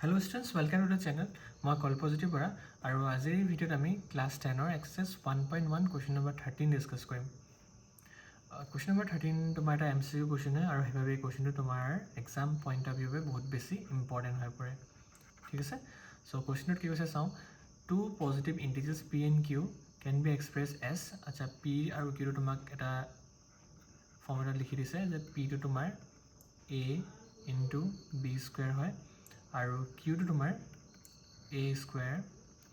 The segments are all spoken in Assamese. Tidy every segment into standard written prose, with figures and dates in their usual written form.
Hello students, welcome to the channel. মই কল্পজ্যোতি বৰা আৰু আজিৰ এই ভিডিঅ'ত আমি ক্লাছ 10ৰ এক্সাৰসাইজ 1.1 কোৱেশ্চন নম্বৰ 13 ডিসকাস কৰিম। কোৱেশ্চন নম্বৰ 13 তোমাৰ এটা MCQ কোৱেশ্চন হয় আৰু সেইভাবে এই কোৱেশ্চনটো তোমাৰ এক্সাম পইণ্ট অফ ভিউৱে বহুত বেছি ইম্পৰ্টেণ্ট হৈ পৰে। ঠিক আছে? সো কোৱেশ্চনটো কি কৈছে চাওঁ। Two positive integers p and q can be expressed as আচ্ছা p আৰু q টো তোমাক এটা ফৰ্মুলা লিখি দিছে যে p টো তোমাৰ a into b square হয় আৰু q টো তোমাৰ a square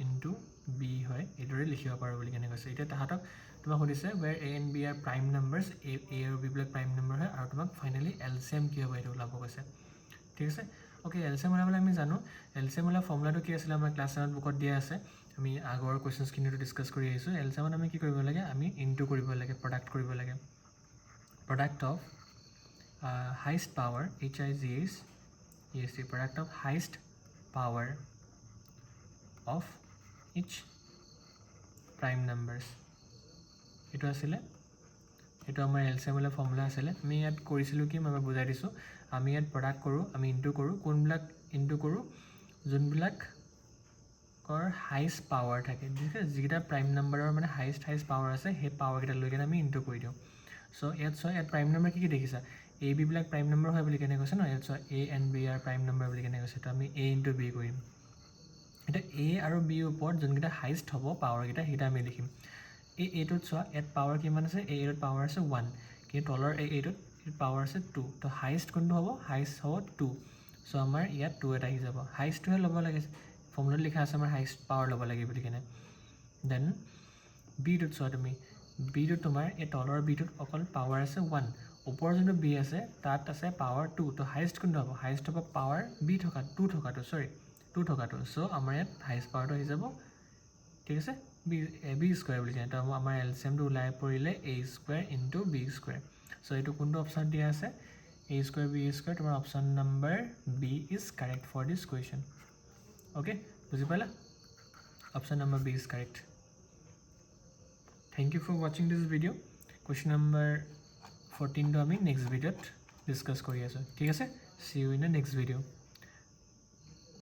into b হয় এইদৰে লিখিব পাৰো বুলি কেনে কৈছে। এটা তাহাতক তোমাক সুধিছে where a and b are prime numbers, a আৰু b বিলাক prime number হয় আৰু তোমাক ফাইনালি LCM কি হ'ব এইটো ওলাব কৈছে। ঠিক আছে? ওকে, LCM ওলাবলৈ আমি জানো LCM ওলা ফৰ্মুলাটো কি আছিল আমাৰ ক্লাছ 7 বুকত দিয়া আছে। আমি আগৰ কোৱেশ্চনছ খিনিটো ডিসকাস কৰি আহিছো। LCM আমি কি কৰিব লাগে, আমি ইনটু কৰিব লাগে, প্ৰডাক্ট কৰিব লাগে। Product of highest power HIGS is the product of highest power of each prime numbers. এটো আছিলে এটো আমাৰ LCM ৰ ফৰ্মুলা আছিলে। আমি ইয়াত কৰিছিলো কি মই বুজাই দিছো। আমি ইয়াত প্ৰডাক্ট কৰো, আমি ইনটু কৰো, কোনবিলাক ইনটু কৰো যোনবিলাক কৰ হাইয়েষ্ট পাৱাৰ থাকে। ঠিক আছে, যিটা প্ৰাইম নাম্বাৰৰ মানে হাইয়েষ্ট পাৱাৰ আছে সেই পাৱাৰ কেইটা লৈ কেনে আমি ইনটু কৰি দিওঁ। সো ইয়াত প্ৰাইম নাম্বাৰ কি দেখিছা a b বিলাক প্ৰাইম নাম্বাৰ হয় বুলি কেনে কৈছে ন। ইয়াত a and b are prime number বুলি কেনে কৈছে। তো আমি a into b কৰিম। এটা a আৰু b ওপৰত যোনকেইটা হাইয়েষ্ট হ'ব পাৱাৰ কেইটা সেইটা আমি লিখিম। এইটোত চোৱা ইয়াত পাৱাৰ কিমান আছে, এইটোত পাৱাৰ আছে 1 কিন্তু তলৰ এইটোত পাৱাৰ আছে 2। তো হাইয়েষ্ট কোনটো হ'ব, হাইয়েষ্ট হ'ব 2। সো আমাৰ ইয়াত 2 এটা আহি যাব। হাইয়েষ্টটোহে ল'ব লাগে, ফৰ্মুলাত লিখা আছে আমাৰ হাইয়েষ্ট পাৱাৰ ল'ব লাগে বুলি কেনে। দেন বিটোত চোৱা তুমি, বিটোত তোমাৰ এই তলৰ বিটোত অকল পাৱাৰ আছে 1, ওপৰৰ যোনটো বি আছে তাত আছে পাৱাৰ 2। তো হাইয়েষ্ট কোনটো হ'ব, হাইয়েষ্ট হ'ব পাৱাৰ বি থকা 2 থকাটো, সৰি 2 থকাটো। সো আমাৰ ইয়াত হাইয়েষ্ট পাৱাৰটো আহি যাব। ঠিক আছে, বি স্কোয়াৰ বুলি কেনে। তো আমাৰ এলচিএমটো ওলাই পৰিলে a square into b square. So এইটো কোনটো অপশ্যন দিয়া আছে, a স্কোয়াৰ b স্কোয়াৰ। তোমাৰ option number B is correct for this question. Okay, বুজি পালা? Option number B is correct. Thank you for watching this video. Question number 14 to আমি next video ডিসকাস কৰি আছো। ঠিক আছে, see you in the next video.